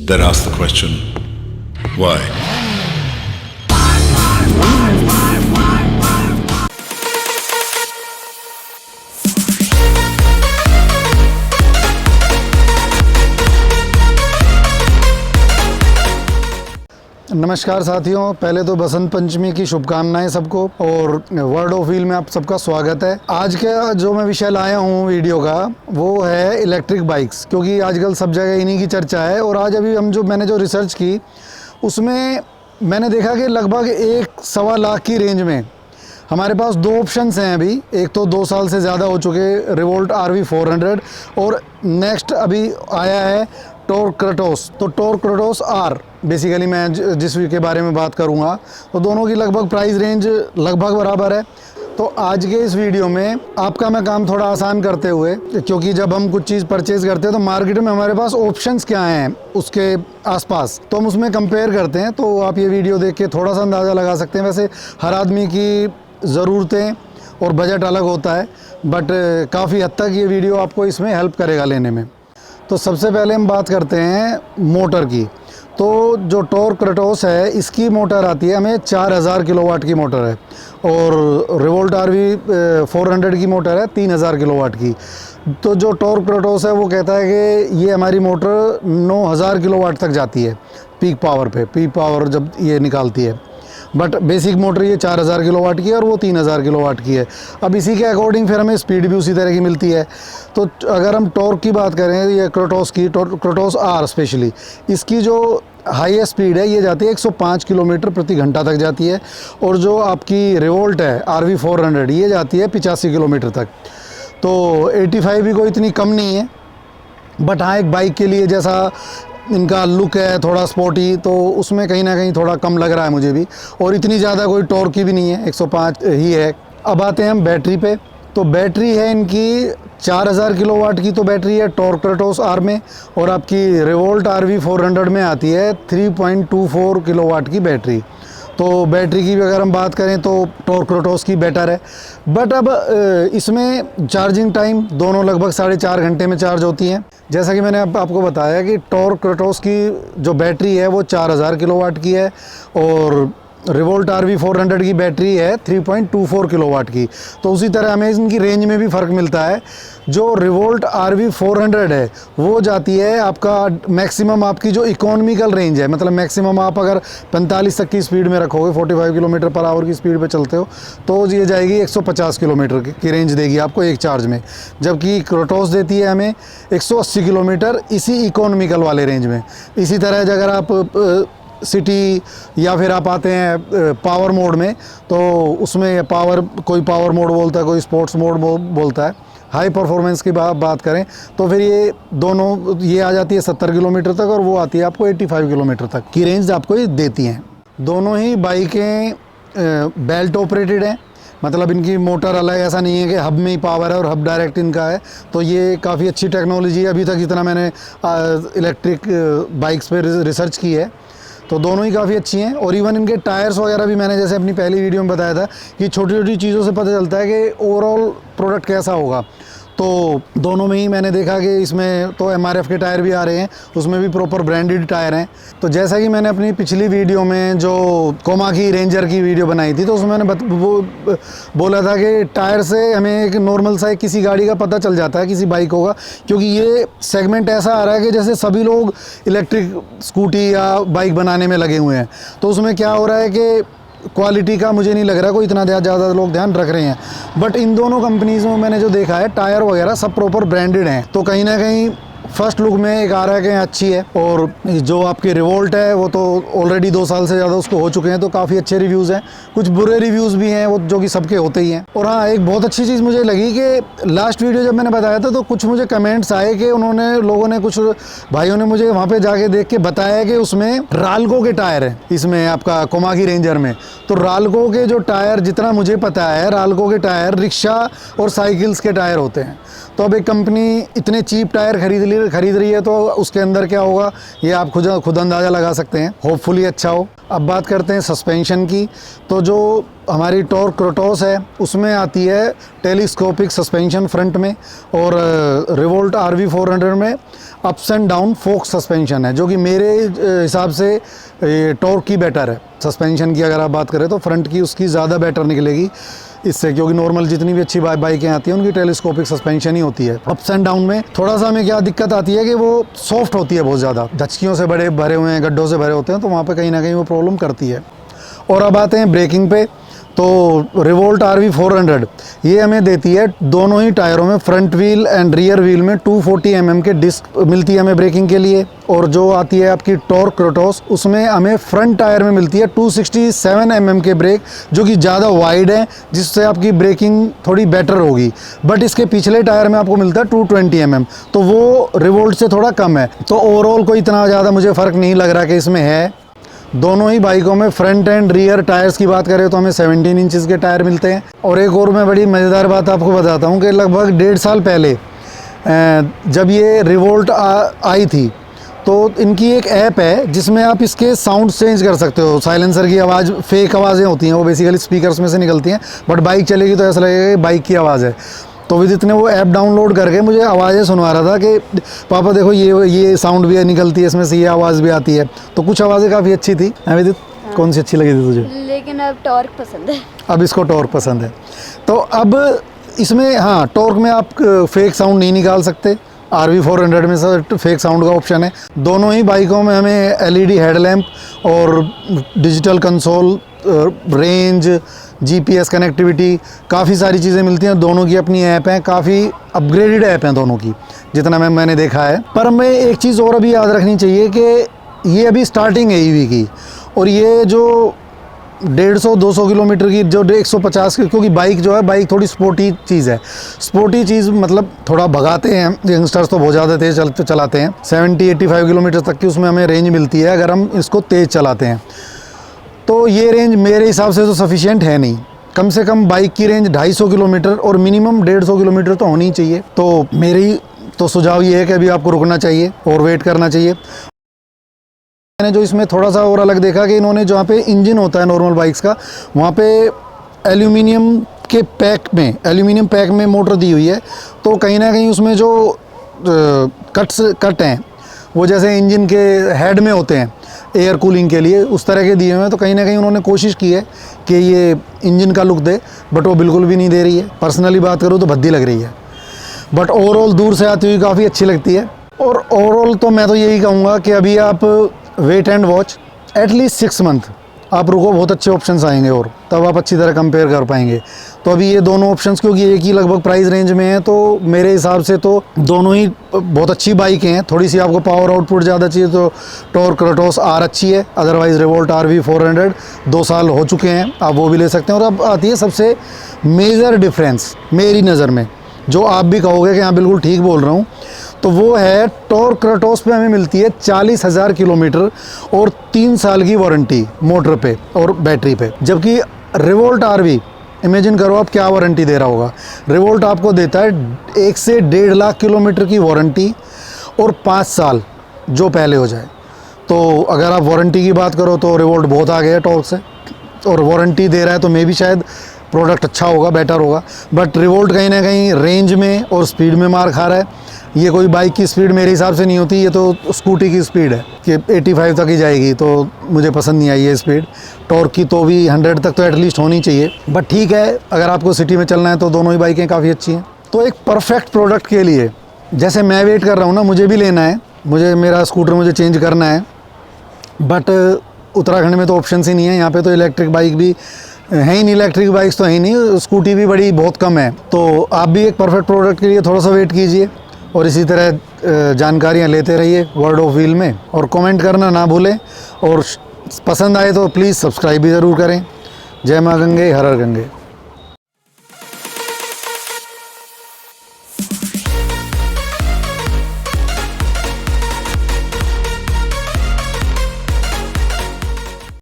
then ask the question, why? नमस्कार साथियों, पहले तो बसंत पंचमी की शुभकामनाएं सबको और वर्ड ऑफ व्हील में आप सबका स्वागत है। आज का जो मैं विषय लाया हूं वीडियो का वो है इलेक्ट्रिक बाइक्स, क्योंकि आजकल सब जगह इन्हीं की चर्चा है। और आज अभी मैंने जो रिसर्च की उसमें मैंने देखा कि लगभग 1.25 लाख की रेंज में हमारे पास दो ऑप्शंस हैं अभी। एक तो 2 साल से ज़्यादा हो चुके रिवोल्ट RV 400 और नेक्स्ट अभी आया है टॉर्क क्रेटोस। तो टॉर्क क्रेटोस R बेसिकली मैं जिस के बारे में बात करूंगा, तो दोनों की लगभग प्राइस रेंज लगभग बराबर है। तो आज के इस वीडियो में आपका मैं काम थोड़ा आसान करते हुए, क्योंकि जब हम कुछ चीज़ परचेज़ करते हैं तो मार्केट में हमारे पास ऑप्शंस क्या हैं उसके आसपास, तो हम उसमें कंपेयर करते हैं। तो आप ये वीडियो देख के थोड़ा सा अंदाज़ा लगा सकते हैं। वैसे हर आदमी की ज़रूरतें और बजट अलग होता है, बट काफ़ी हद तक ये वीडियो आपको इसमें हेल्प करेगा लेने में। तो सबसे पहले हम बात करते हैं मोटर की। तो जो टॉर्क क्रेटोस है इसकी मोटर आती है हमें 4000 किलोवाट की मोटर है, और रिवोल्ट RV 400 की मोटर है 3000 किलोवाट की। तो जो टॉर्क क्रेटोस है वो कहता है कि ये हमारी मोटर 9000 किलोवाट तक जाती है पीक पावर जब ये निकालती है। बट बेसिक मोटर ये 4000 किलोवाट की है और वो 3000 किलोवाट की है। अब इसी के अकॉर्डिंग फिर हमें स्पीड भी उसी तरह की मिलती है। तो अगर हम टॉर्क की बात करें, ये क्रेटोस R स्पेशली, इसकी जो हाईएस्ट स्पीड है ये जाती है 105 किलोमीटर प्रति घंटा तक जाती है। और जो आपकी रिवोल्ट है RV 400 ये जाती है 85 किलोमीटर तक। तो 85 भी कोई इतनी कम नहीं है, बट हाँ एक बाइक के लिए जैसा इनका लुक है थोड़ा स्पोर्टी, तो उसमें कहीं ना कहीं थोड़ा कम लग रहा है मुझे भी। और इतनी ज़्यादा कोई टॉर्क की भी नहीं है, 105 ही है। अब आते हैं हम बैटरी पे। तो बैटरी है इनकी 4000 किलोवाट की तो बैटरी है टॉर्क क्रेटोस R में, और आपकी रिवोल्ट RV 400 में आती है 3.24 किलोवाट की बैटरी। तो बैटरी की भी अगर हम बात करें तो टॉर्क क्रेटोस की बेटर है। बट अब इसमें चार्जिंग टाइम दोनों लगभग 4.5 घंटे में चार्ज होती हैं। जैसा कि मैंने आपको बताया कि टॉर्क क्रेटोस की जो बैटरी है वो 4000 किलोवाट की है, और रिवोल्ट RV 400 की बैटरी है 3.24 किलोवाट की। तो उसी तरह हमें इनकी रेंज में भी फ़र्क मिलता है। जो रिवोल्ट RV 400 है वो जाती है आपका मैक्सिमम, आपकी जो इकोनॉमिकल रेंज है, मतलब मैक्सिमम आप अगर 45 तक की स्पीड में रखोगे, 45 किलोमीटर पर आवर की स्पीड पे चलते हो, तो ये जाएगी 150 किलोमीटर की रेंज देगी आपको एक चार्ज में। जबकि क्रेटोस देती है हमें 180 किलोमीटर इसी इकोनॉमिकल वाले रेंज में। इसी तरह अगर आप सिटी या फिर आप आते हैं पावर मोड में, तो उसमें कोई पावर मोड बोलता है, कोई स्पोर्ट्स मोड बोलता है। हाई परफॉर्मेंस की बात करें तो फिर ये दोनों ये आ जाती है 70 किलोमीटर तक, और वो आती है आपको 85 किलोमीटर तक की रेंज आपको ये देती हैं। दोनों ही बाइकें बेल्ट ऑपरेटेड हैं, मतलब इनकी मोटर अलग ऐसा नहीं है कि हब में ही पावर है और हब डायरेक्ट इनका है। तो ये काफ़ी अच्छी टेक्नोलॉजी है। अभी तक जितना मैंने इलेक्ट्रिक बाइक्स पे रिसर्च की है तो दोनों ही काफ़ी अच्छी हैं। और इवन इनके टायर्स वगैरह भी मैंने जैसे अपनी पहली वीडियो में बताया था कि छोटी छोटी चीज़ों से पता चलता है कि ओवरऑल प्रोडक्ट कैसा होगा। तो दोनों में ही मैंने देखा कि इसमें तो MRF के टायर भी आ रहे हैं, उसमें भी प्रॉपर ब्रांडेड टायर हैं। तो जैसा कि मैंने अपनी पिछली वीडियो में जो कोमाकी रेंजर की वीडियो बनाई थी, तो उसमें मैंने बोला था कि टायर से हमें एक नॉर्मल सा किसी गाड़ी का पता चल जाता है, किसी बाइक होगा, क्योंकि ये सेगमेंट ऐसा आ रहा है कि जैसे सभी लोग इलेक्ट्रिक स्कूटी या बाइक बनाने में लगे हुए हैं। तो उसमें क्या हो रहा है कि क्वालिटी का मुझे नहीं लग रहा कोई इतना ज़्यादा लोग ध्यान रख रहे हैं। बट इन दोनों कंपनीज़ में मैंने जो देखा है टायर वगैरह सब प्रॉपर ब्रांडेड हैं। तो कहीं ना कहीं फर्स्ट लुक में एक आ रहा है कि अच्छी है। और जो आपकी रिवोल्ट है वो तो ऑलरेडी 2 साल से ज़्यादा उसको हो चुके हैं, तो काफ़ी अच्छे रिव्यूज़ हैं। कुछ बुरे रिव्यूज़ भी हैं वो, जो कि सबके होते ही हैं। और हाँ, एक बहुत अच्छी चीज़ मुझे लगी कि लास्ट वीडियो जब मैंने बताया था तो कुछ मुझे कमेंट्स आए कि लोगों ने कुछ भाइयों ने मुझे वहाँ पर जाके देख के बताया कि उसमें राल्को के टायर हैं इसमें आपका कोमाकी रेंजर में। तो राल्को के जो टायर, जितना मुझे पता है, राल्को के टायर रिक्शा और साइकिल्स के टायर होते हैं। तो अब एक कंपनी इतने चीप टायर खरीद खरीद रही है तो उसके अंदर क्या होगा ये आप खुद अंदाज़ा लगा सकते हैं। होपफुली अच्छा हो। अब बात करते हैं सस्पेंशन की। तो जो हमारी टॉर्क क्रोटॉस है उसमें आती है टेलीस्कोपिक सस्पेंशन फ्रंट में, और रिवोल्ट RV 400 में ups and down folk suspension है, जो कि मेरे हिसाब से टॉर्क की बेटर है। सस्पेंशन की अगर आप बात करें तो फ्रंट की उसकी ज़्यादा बेटर निकलेगी इससे, क्योंकि नॉर्मल जितनी भी अच्छी बाइकें आती हैं उनकी टेलीस्कोपिक सस्पेंशन ही होती है। अप्स एंड डाउन में थोड़ा सा हमें क्या दिक्कत आती है कि वो सॉफ्ट होती है बहुत ज़्यादा, धचकियों से बड़े भरे हुए हैं, गड्ढों से भरे होते हैं, तो वहाँ पे कहीं ना कहीं वो प्रॉब्लम करती है। और अब आते हैं ब्रेकिंग पे। तो रिवोल्ट RV 400 ये हमें देती है दोनों ही टायरों में, front wheel and rear wheel में 240 mm के डिस्क मिलती है हमें ब्रेकिंग के लिए। और जो आती है आपकी टॉर्क क्रोटॉस उसमें हमें फ्रंट टायर में मिलती है 267 mm के ब्रेक, जो कि ज़्यादा वाइड है, जिससे आपकी ब्रेकिंग थोड़ी बेटर होगी। बट इसके पिछले टायर में आपको मिलता है 220 mm, तो वो रिवोल्ट से थोड़ा कम है। तो ओवरऑल कोई इतना ज़्यादा मुझे फ़र्क नहीं लग रहा कि इसमें है। दोनों ही बाइकों में फ्रंट एंड रियर टायर्स की बात करें तो हमें 17 इंचेस के टायर मिलते हैं। और एक और मैं बड़ी मज़ेदार बात आपको बताता हूँ कि लगभग 1.5 साल पहले जब ये रिवोल्ट आई थी तो इनकी एक ऐप है जिसमें आप इसके साउंड चेंज कर सकते हो। साइलेंसर की आवाज़, फेक आवाज़ें होती हैं, वो बेसिकली स्पीकर्स में से निकलती हैं, बट बाइक चलेगी तो ऐसा लगेगा कि बाइक की आवाज़ है। तो विदित ने वो ऐप डाउनलोड करके मुझे आवाज़ें सुनवा रहा था कि पापा देखो ये साउंड भी निकलती है इसमें से, ये आवाज़ भी आती है। तो कुछ आवाज़ें काफ़ी अच्छी थी। विदित कौन सी अच्छी लगी थी तुझे? लेकिन अब टॉर्क पसंद है। अब इसको टॉर्क पसंद है। तो अब इसमें हाँ, टॉर्क में आप फेक साउंड नहीं निकाल सकते। RV 400 में सर फेक साउंड का ऑप्शन है। दोनों ही बाइकों में हमें LED हेडलैम्प और digital console, range, GPS connectivity, काफ़ी सारी चीज़ें मिलती हैं। दोनों की अपनी ऐप हैं, काफ़ी अपग्रेडेड ऐप हैं दोनों की, जितना मैंने देखा है। पर हमें एक चीज़ और अभी याद रखनी चाहिए कि ये अभी स्टार्टिंग है EV की, और ये जो 150-200 किलोमीटर की, जो 150 की, क्योंकि बाइक जो है, बाइक थोड़ी स्पोर्टी चीज़ है। स्पोर्टी चीज़ मतलब थोड़ा भगाते हैं यंगस्टर्स तो बहुत ज़्यादा तेज़ चलाते हैं। 70-85 किलोमीटर तक की उसमें हमें रेंज मिलती है अगर हम इसको तेज़ चलाते हैं। तो ये रेंज मेरे हिसाब से तो सफिशिएंट है नहीं। कम से कम बाइक की रेंज 250 किलोमीटर और मिनिमम 150 किलोमीटर तो होनी ही चाहिए। तो मेरी तो सुझाव ये है कि अभी आपको रुकना चाहिए और वेट करना चाहिए। मैंने जो इसमें थोड़ा सा और अलग देखा कि इन्होंने जहाँ पे इंजन होता है नॉर्मल बाइक्स का, वहाँ पे एल्यूमिनियम पैक में मोटर दी हुई है। तो कहीं ना कहीं उसमें जो कट हैं वो जैसे इंजन के हेड में होते हैं एयर कूलिंग के लिए, उस तरह के दिए हुए हैं। तो कहीं ना कहीं उन्होंने कोशिश की है कि ये इंजन का लुक दे, बट वो बिल्कुल भी नहीं दे रही है। पर्सनली बात करूँ तो भद्दी लग रही है, बट ओवरऑल दूर से आती हुई काफ़ी अच्छी लगती है। और ओवरऑल तो मैं तो यही कहूँगा कि अभी आप wait and watch, at least 6 month आप रुको, बहुत अच्छे ऑप्शंस आएंगे और तब आप अच्छी तरह कंपेयर कर पाएंगे। तो अभी ये दोनों ऑप्शंस क्योंकि एक ही लगभग प्राइस रेंज में है, तो मेरे हिसाब से तो दोनों ही बहुत अच्छी बाइकें हैं। थोड़ी सी आपको पावर आउटपुट ज़्यादा चाहिए तो टॉर्क क्रोटॉस R अच्छी है, अदरवाइज़ रिवोल्ट RV 400 2 साल हो चुके हैं, आप वो भी ले सकते हैं। और अब आती है सबसे मेजर डिफरेंस मेरी नज़र में, जो आप भी कहोगे कि हाँ बिल्कुल ठीक बोल रहा हूँ, तो वो है टॉर्क क्रोटॉस पे हमें मिलती है 40,000 किलोमीटर और 3 साल की वारंटी मोटर पे और बैटरी पे। जबकि रिवोल्ट RV, इमेजिन करो आप क्या वारंटी दे रहा होगा। रिवोल्ट आपको देता है 1 से 1.5 लाख किलोमीटर की वारंटी और 5 साल जो पहले हो जाए। तो अगर आप वारंटी की बात करो तो रिवोल्ट बहुत आगे है टॉर्क से, और वारंटी दे रहा है तो मे भी शायद प्रोडक्ट अच्छा होगा, बेटर होगा। बट रिवोल्ट कहीं ना कहीं रेंज में और स्पीड में मार खा रहा है। ये कोई बाइक की स्पीड मेरे हिसाब से नहीं होती, ये तो स्कूटी की स्पीड है कि 85 तक ही जाएगी, तो मुझे पसंद नहीं आई ये स्पीड। टॉर्क की तो भी 100 तक तो एटलीस्ट होनी चाहिए। बट ठीक है, अगर आपको सिटी में चलना है तो दोनों ही बाइकें काफ़ी अच्छी हैं। तो एक परफेक्ट प्रोडक्ट के लिए, जैसे मैं वेट कर रहा हूँ ना, मुझे भी लेना है, मेरा स्कूटर मुझे चेंज करना है, बट उत्तराखंड में तो ऑप्शन ही नहीं है। यहाँ पे तो इलेक्ट्रिक बाइक भी है ही नहीं, इलेक्ट्रिक बाइक्स तो है ही नहीं, स्कूटी भी बड़ी बहुत कम है। तो आप भी एक परफेक्ट प्रोडक्ट के लिए थोड़ा सा वेट कीजिए और इसी तरह जानकारियाँ लेते रहिए वर्ड ऑफ व्हील में, और कमेंट करना ना भूलें। और पसंद आए तो प्लीज़ सब्सक्राइब भी ज़रूर करें। जय माँ गंगे, हर हर गंगे।